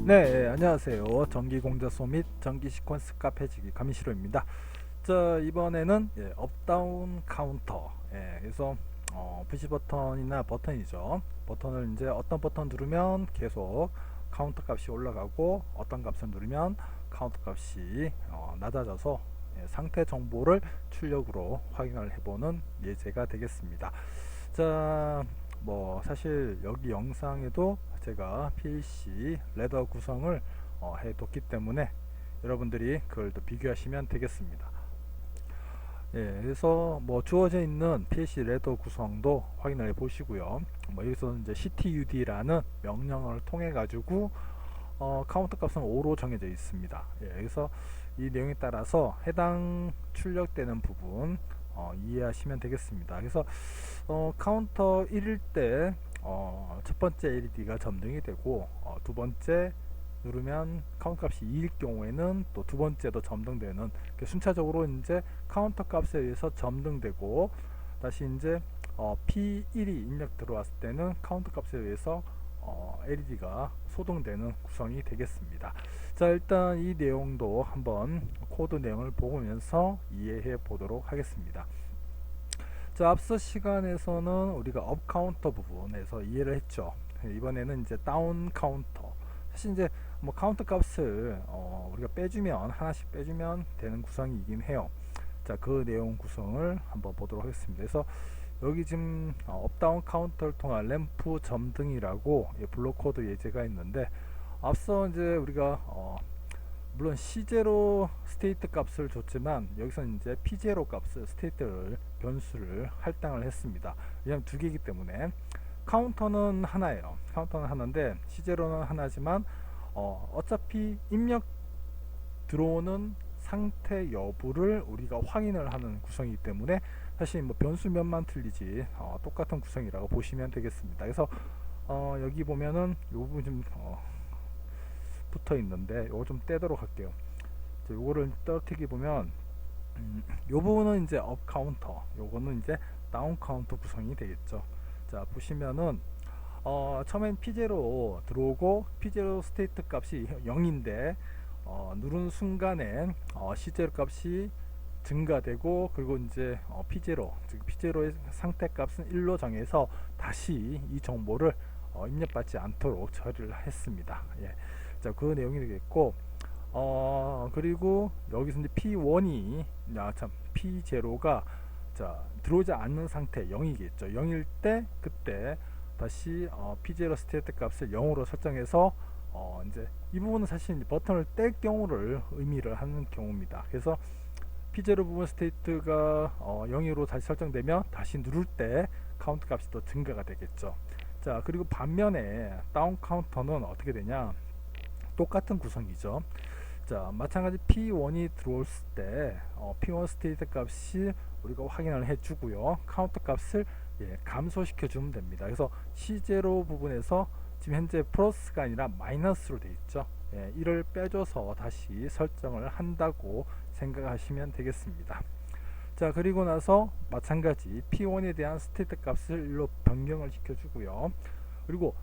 네, 안녕하세요. 전기공자소 및 전기 시퀀스 카페지기 가민시로입니다. 자, 이번에는 업다운 카운터. 그래서 푸시 버튼이나 버튼이죠. 버튼을 이제 어떤 버튼 누르면 계속 카운터 값이 올라가고 어떤 값을 누르면 카운터 값이 낮아져서 상태 정보를 출력으로 확인을 해보는 예제가 되겠습니다. 자, 뭐 사실 여기 영상에도 제가 PLC 레더 구성을 해뒀기 때문에 여러분들이 그걸 또 비교하시면 되겠습니다. 그래서 뭐 주어져 있는 PLC 레더 구성도 확인을 해 보시고요. 뭐 여기서 이제 ctud라는 명령어를 통해 가지고 카운터 값은 5로 정해져 있습니다. 그래서 이 내용에 따라서 해당 출력되는 부분 이해하시면 되겠습니다. 그래서 카운터 1일 때 첫 번째 LED가 점등이 되고 두 번째 누르면 카운터 값이 2일 경우에는 또 두 번째도 점등되는, 순차적으로 이제 카운터 값에 의해서 점등되고, 다시 이제 P1이 입력 들어왔을 때는 카운터 값에 의해서 LED가 소등되는 구성이 되겠습니다. 자, 일단 이 내용도 한번 코드 내용을 보면서 이해해 보도록 하겠습니다. 자, 앞서 시간에서는 우리가 업 카운터 부분에서 이해를 했죠. 이번에는 이제 다운 카운터. 사실 이제 뭐 카운터 값을 우리가 빼주면, 하나씩 빼주면 되는 구성이긴 해요. 자, 그 내용 구성을 한번 보도록 하겠습니다. 그래서 여기 지금 업다운 카운터를 통한 램프 점등이라고 블록 코드 예제가 있는데, 앞서 이제 우리가 물론 C0 스테이트 값을 줬지만 여기서 이제 P0 값을 스테이트를 변수를 할당을 했습니다. 왜냐하면 두 개이기 때문에. 카운터는 하나예요. 카운터는 하나인데 C0는 하나지만 어차피 입력 들어오는 상태 여부를 우리가 확인을 하는 구성이기 때문에 사실 뭐 변수 몇만 틀리지 똑같은 구성이라고 보시면 되겠습니다. 그래서 여기 보면은 요 부분 좀 붙어 있는데 요거 좀 떼도록 할게요. 요거를 떨어뜨기 보면 요 부분은 이제 업 카운터, 요거는 이제 다운 카운터 구성이 되겠죠. 자, 보시면은 처음엔 P0 들어오고 P0 스테이트 값이 0인데 누른 순간에 C0 값이 증가되고, 그리고 이제 P0, 즉 P0의 상태 값은 1로 정해서 다시 이 정보를 입력받지 않도록 처리를 했습니다. 자, 그 내용이 되겠고, 그리고 여기서 이제 P1이, P0가 들어오지 않는 상태 0이겠죠. 0일 때 그때 다시 P0 스테이트 값을 0으로 설정해서 이제 이 부분은 사실 이제 버튼을 뗄 경우를 의미를 하는 경우입니다. 그래서 P0 부분 스테이트가 0으로 다시 설정되면 다시 누를 때 카운트 값이 또 증가가 되겠죠. 자, 그리고 반면에 다운 카운터는 어떻게 되냐, 똑같은 구성이죠. 자, 마찬가지 P1이 들어올 때 P1 스테이트 값이 우리가 확인을 해주고요. 카운터 값을 감소시켜 주면 됩니다. 그래서 C0 부분에서 지금 현재 플러스가 아니라 마이너스로 되어 있죠. 이를 빼줘서 다시 설정을 한다고 생각하시면 되겠습니다. 자, 그리고 나서 마찬가지 P1에 대한 스테이트 값을 1로 변경을 시켜주고요. 그리고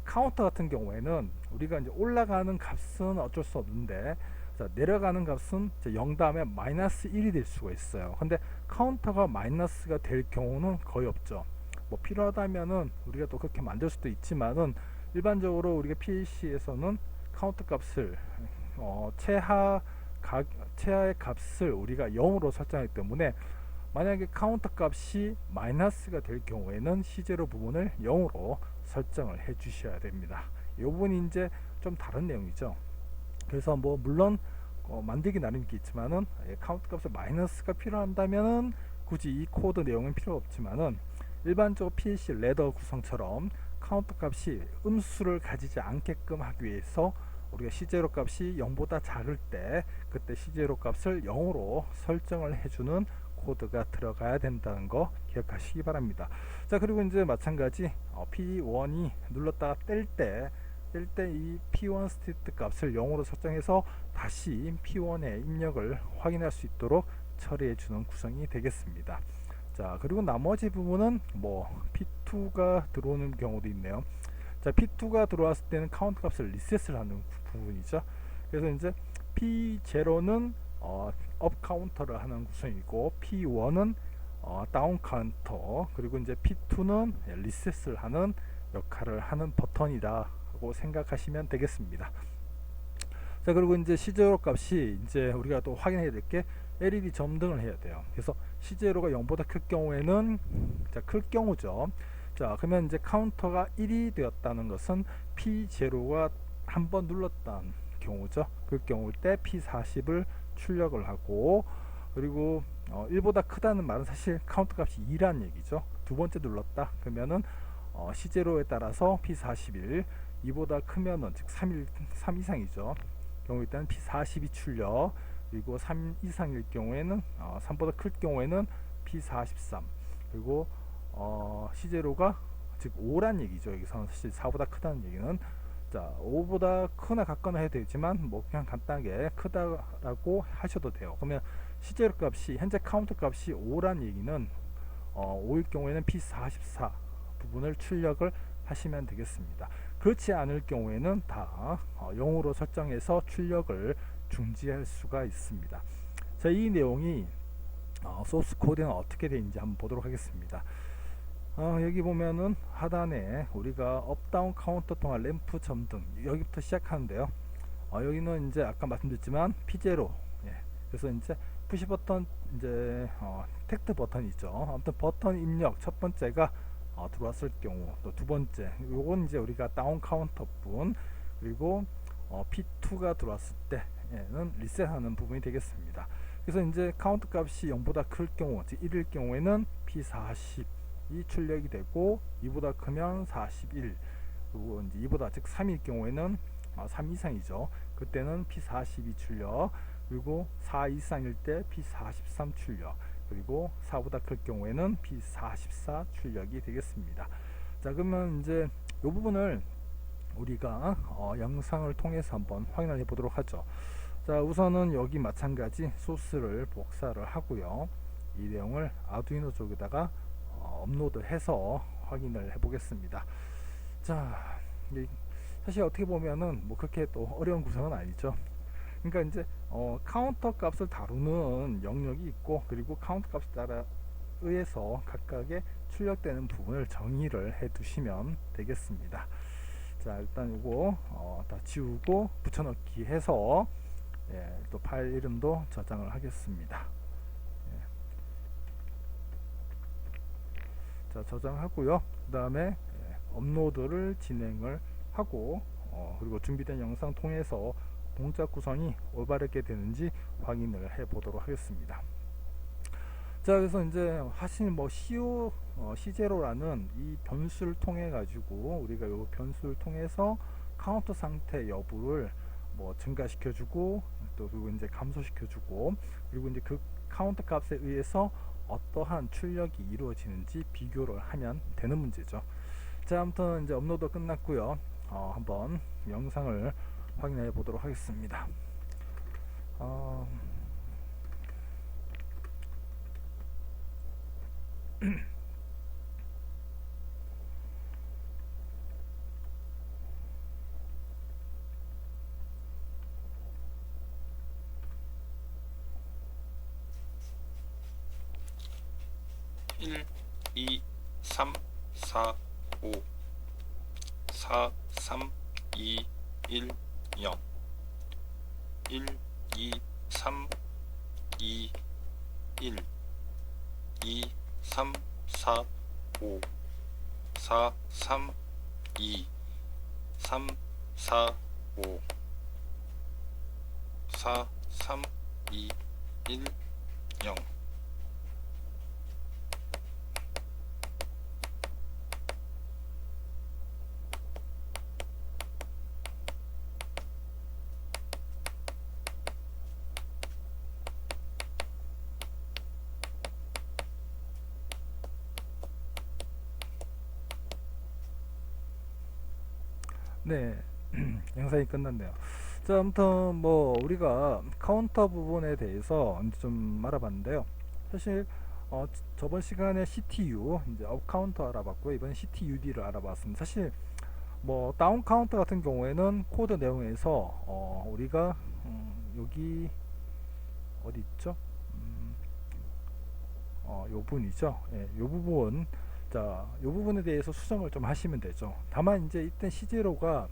카운터 같은 경우에는 우리가 이제 올라가는 값은 어쩔 수 없는데, 자, 내려가는 값은 0 다음에 마이너스 1이 될 수가 있어요. 근데 카운터가 마이너스가 될 경우는 거의 없죠. 뭐 필요하다면은 우리가 또 그렇게 만들 수도 있지만은, 일반적으로 우리가 PLC에서는 카운터 값을 최하의 값을 우리가 0으로 설정하기 때문에, 만약에 카운터 값이 마이너스가 될 경우에는 C0 부분을 0으로 설정을 해 주셔야 됩니다. 이 부분이 이제 좀 다른 내용이죠. 그래서 뭐 물론 만들기 나름이겠지만은 카운트 값에 마이너스가 필요한다면은 굳이 이 코드 내용은 필요 없지만은, 일반적으로 PLC 레더 구성처럼 카운트 값이 음수를 가지지 않게끔 하기 위해서 우리가 C0 값이 0보다 작을 때 그때 C0 값을 0으로 설정을 해주는 코드가 들어가야 된다는 거 기억하시기 바랍니다. 자, 그리고 이제 마찬가지 P1이 눌렀다가 뗄 때 이 P1 스테이트 값을 0으로 설정해서 다시 P1의 입력을 확인할 수 있도록 처리해 주는 구성이 되겠습니다. 자, 그리고 나머지 부분은 뭐 P2가 들어오는 경우도 있네요. 자, P2가 들어왔을 때는 카운트 값을 리셋을 하는 부분이죠. 그래서 이제 P0는 업 카운터를 하는 구성이고, P1은 다운 카운터, 그리고 이제 P2는 리셋을 하는 역할을 하는 버튼이라고 생각하시면 되겠습니다. 자, 그리고 이제 C0 값이 이제 우리가 또 확인해야 될 게 LED 점등을 해야 돼요. 그래서 C0가 0보다 클 경우에는, 자, 클 경우죠. 자, 그러면 이제 카운터가 1이 되었다는 것은 P0가 한번 눌렀다는 경우죠. 그 경우 때 P40을 출력을 하고, 그리고 1보다 크다는 말은 사실 카운터 값이 2란 얘기죠. 두 번째 눌렀다 그러면은 C0에 따라서 P41, 2보다 크면은 즉 3 이상이죠. 경우 일단 P42 출력, 그리고 3 이상일 경우에는 3보다 클 경우에는 P43, 그리고 C0가 즉 5란 얘기죠. 여기서는 사실 4보다 크다는 얘기는, 자, 5보다 크나 같거나 해도 되지만 뭐 그냥 간단하게 크다라고 하셔도 돼요. 그러면 C0 값이 현재 카운트 값이 5란 얘기는 5일 경우에는 P44 부분을 출력을 하시면 되겠습니다. 그렇지 않을 경우에는 다 0으로 설정해서 출력을 중지할 수가 있습니다. 자, 이 내용이 소스 코드는 어떻게 되는지 한번 보도록 하겠습니다. 여기 보면은 하단에 우리가 업다운 카운터 통한 램프 점등, 여기부터 시작하는데요. 여기는 이제 아까 말씀드렸지만 P0, 예, 그래서 이제 푸시 버튼, 이제 택트 버튼이죠. 아무튼 버튼 입력 첫 번째가 들어왔을 경우, 또 두 번째, 요건 이제 우리가 다운 카운터 분, 그리고 P2가 들어왔을 때는 리셋하는 부분이 되겠습니다. 그래서 이제 카운트 값이 0보다 클 경우, 즉 1일 경우에는 P40이 출력이 되고, 2보다 크면 41, 그리고 이제 2보다 즉 3일 경우에는 3 이상이죠. 그때는 P42 출력, 그리고 4 이상일 때 P43 출력, 그리고 4보다 클 경우에는 P44 출력이 되겠습니다. 자, 그러면 이제 이 부분을 우리가 영상을 통해서 한번 확인을 해 보도록 하죠. 자, 우선은 여기 마찬가지 소스를 복사를 하고요. 이 내용을 아두이노 쪽에다가 업로드해서 확인을 해 보겠습니다. 자, 사실 어떻게 보면은 뭐 그렇게 또 어려운 구성은 아니죠. 그러니까 이제 카운터 값을 다루는 영역이 있고, 그리고 카운터 값에 따라 의해서 각각의 출력되는 부분을 정의를 해 두시면 되겠습니다. 자, 일단 이거 다 지우고 붙여넣기 해서, 예, 또 파일 이름도 저장을 하겠습니다. 예. 자, 저장하고요. 그 다음에 업로드를 진행을 하고, 그리고 준비된 영상 통해서 동작 구성이 올바르게 되는지 확인을 해 보도록 하겠습니다. 자, 그래서 이제 사실 뭐 C0라는 이 변수를 통해 가지고 우리가 이 변수를 통해서 카운터 상태 여부를 뭐 증가시켜 주고, 또 그리고 이제 감소시켜 주고, 그리고 이제 그 카운터 값에 의해서 어떠한 출력이 이루어지는지 비교를 하면 되는 문제죠. 자, 아무튼 이제 업로드 끝났고요. 한번 영상을 확인해 보도록 하겠습니다. 1, 2, 3, 4, 5, 4, 3, 2, 1, 0, 1, 2, 3, 2, 1, 2, 3, 4, 5, 4, 3, 2, 3, 4, 5, 4, 3, 2, 1, 0. 네, 영상이 끝났네요. 자, 아무튼 뭐 우리가 카운터 부분에 대해서 이제 좀 알아봤는데요. 사실 저번 시간에 CTU 이제 업 카운터 알아봤고, 이번 CTUD를 알아봤습니다. 사실 뭐 다운 카운터 같은 경우에는 코드 내용에서 우리가 여기 어디 있죠? 요 부분이죠. 예, 요 부분. 자, 요 부분에 대해서 수정을 좀 하시면 되죠. 다만 이제 이때 C0가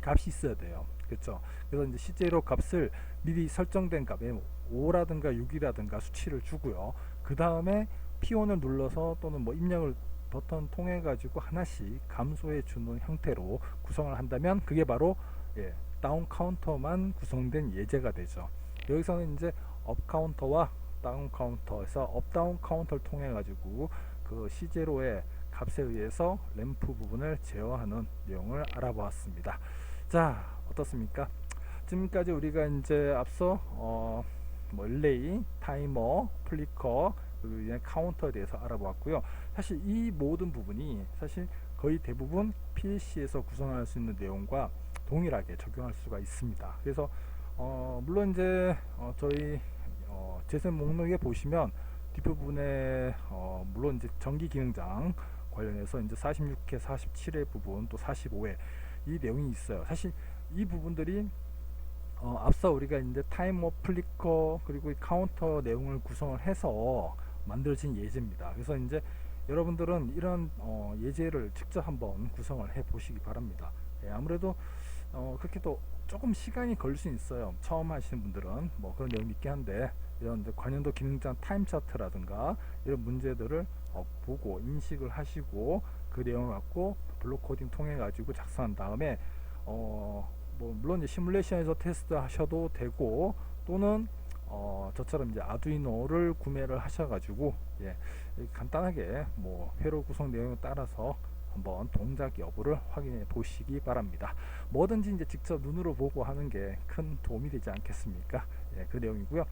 값이 있어야 돼요. 그렇죠? 그래서 이제 C0 값을 미리 설정된 값에 5라든가 6이라든가 수치를 주고요. 그 다음에 P1을 눌러서 또는 뭐 입력을 버튼 통해 가지고 하나씩 감소해 주는 형태로 구성을 한다면 그게 바로 다운 카운터만 구성된 예제가 되죠. 여기서는 이제 업 카운터와 다운 카운터에서 업 다운 카운터를 통해 가지고 그 C0의 값에 의해서 램프 부분을 제어하는 내용을 알아보았습니다. 자, 어떻습니까? 지금까지 우리가 이제 앞서 뭐 릴레이, 타이머, 플리커, 그리고 이제 카운터에 대해서 알아보았고요. 사실 이 모든 부분이 사실 거의 대부분 PLC에서 구성할 수 있는 내용과 동일하게 적용할 수가 있습니다. 그래서 물론 이제 저희 재생 목록에 보시면 뒷부분에 물론 이제 전기 기능장 관련해서 이제 46회, 47회 부분 또 45회 이 내용이 있어요. 사실 이 부분들이 앞서 우리가 이제 타이머, 플리커 그리고 이 카운터 내용을 구성을 해서 만들어진 예제입니다. 그래서 이제 여러분들은 이런 예제를 직접 한번 구성을 해 보시기 바랍니다. 예, 아무래도 그렇게 또 조금 시간이 걸릴 수 있어요. 처음 하시는 분들은 뭐 그런 내용이 있긴 한데 이런 관련도 기능장 타임 차트라든가 이런 문제들을 보고 인식을 하시고 그 내용을 갖고 블록 코딩 통해 가지고 작성한 다음에 뭐 물론 이제 시뮬레이션에서 테스트 하셔도 되고 또는 저처럼 이제 아두이노를 구매를 하셔가지고 간단하게 뭐 회로 구성 내용에 따라서 한번 동작 여부를 확인해 보시기 바랍니다. 뭐든지 이제 직접 눈으로 보고 하는 게 큰 도움이 되지 않겠습니까? 예, 그 내용이고요.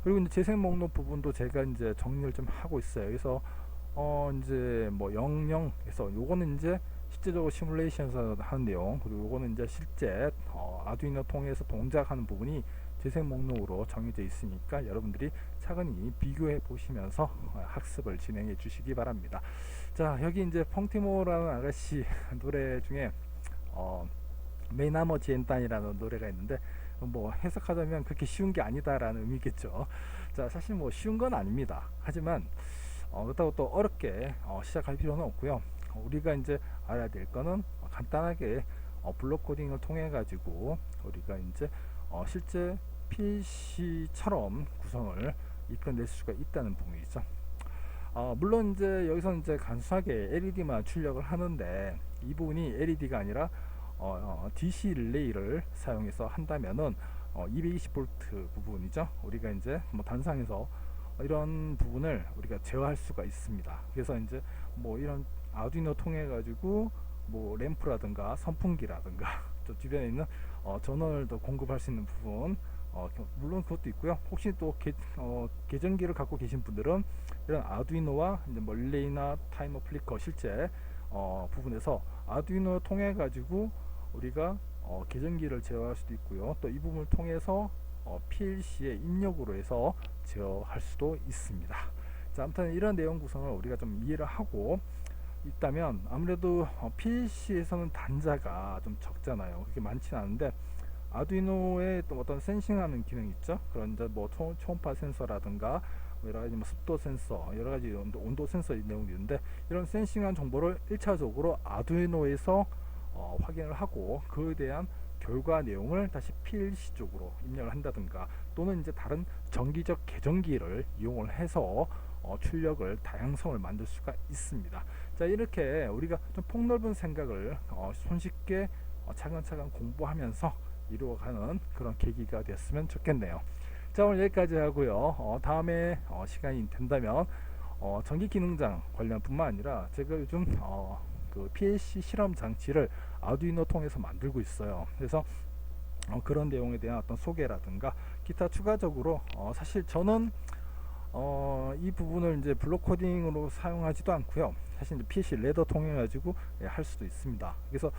그리고 이제 재생 목록 부분도 제가 이제 정리를 좀 하고 있어요. 그래서 이제 뭐 00에서 요거는 이제 실제적으로 시뮬레이션에서 하는 내용, 그리고 요거는 이제 실제 아두이노 통해서 동작하는 부분이 재생 목록으로 정해져 있으니까 여러분들이 차근히 비교해 보시면서 학습을 진행해 주시기 바랍니다. 자, 여기 이제 펑티모라는 아가씨 노래 중에 메이나머 지엔단이라는 노래가 있는데 뭐 해석하자면 그렇게 쉬운 게 아니다라는 의미겠죠. 자, 사실 뭐 쉬운 건 아닙니다. 하지만 그렇다고 또 어렵게 시작할 필요는 없고요. 우리가 이제 알아야 될 거는 간단하게 블록 코딩을 통해 가지고 우리가 이제 실제 PC처럼 구성을 이끌어낼 수가 있다는 부분이죠. 물론 이제 여기서 이제 단순하게 LED만 출력을 하는데 이 부분이 LED가 아니라 DC 릴레이를 사용해서 한다면은 220V 부분이죠. 우리가 이제 뭐 단상에서 이런 부분을 우리가 제어할 수가 있습니다. 그래서 이제 뭐 이런 아두이노 통해 가지고 뭐 램프라든가 선풍기라든가 저 주변에 있는 전원을 더 공급할 수 있는 부분 물론 그것도 있고요. 혹시 또 계전기를 갖고 계신 분들은 이런 아두이노와 이제 뭐 릴레이나 타이머 플리커 실제 부분에서 아두이노 통해 가지고 우리가 계전기를 제어할 수도 있고요. 또 이 부분을 통해서 PLC의 입력으로 해서 제어할 수도 있습니다. 자, 아무튼 이런 내용 구성을 우리가 좀 이해를 하고 있다면 아무래도 PLC에서는 단자가 좀 적잖아요. 그렇게 많지는 않은데 아두이노에 또 어떤 센싱하는 기능이 있죠. 그런 이제 뭐 초음파 센서라든가 여러 가지 뭐 습도 센서, 여러 가지 온도 센서 내용이 있는데 이런 센싱한 정보를 1차적으로 아두이노에서 확인을 하고 그에 대한 결과 내용을 다시 PLC 쪽으로 입력을 한다든가 또는 이제 다른 정기적 계정기를 이용을 해서 출력을 다양성을 만들 수가 있습니다. 자, 이렇게 우리가 좀 폭넓은 생각을 손쉽게 차근차근 공부하면서 이루어가는 그런 계기가 됐으면 좋겠네요. 자, 오늘 여기까지 하고요. 다음에 시간이 된다면 전기 기능장 관련뿐만 아니라 제가 요즘 그 PLC 실험 장치를 아두이노 통해서 만들고 있어요. 그래서 그런 내용에 대한 어떤 소개라든가 기타 추가적으로 사실 저는 이 부분을 이제 블록 코딩으로 사용하지도 않고요. 사실 이제 PC 레더 통해 가지고 할 수도 있습니다. 그래서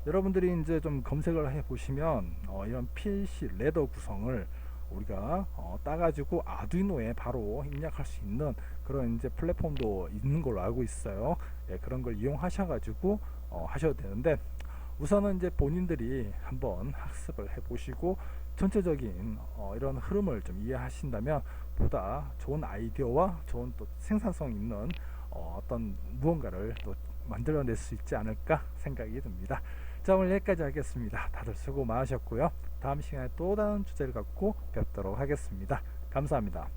여러분들이 이제 좀 검색을 해 보시면 이런 PC 레더 구성을 우리가 따가지고 아두이노에 바로 입력할 수 있는 그런 이제 플랫폼도 있는 걸로 알고 있어요. 그런 걸 이용하셔가지고 하셔도 되는데, 우선은 이제 본인들이 한번 학습을 해보시고 전체적인 이런 흐름을 좀 이해하신다면 보다 좋은 아이디어와 좋은 또 생산성 있는 어떤 무언가를 또 만들어낼 수 있지 않을까 생각이 듭니다. 자, 오늘 여기까지 하겠습니다. 다들 수고 많으셨고요. 다음 시간에 또 다른 주제를 갖고 뵙도록 하겠습니다. 감사합니다.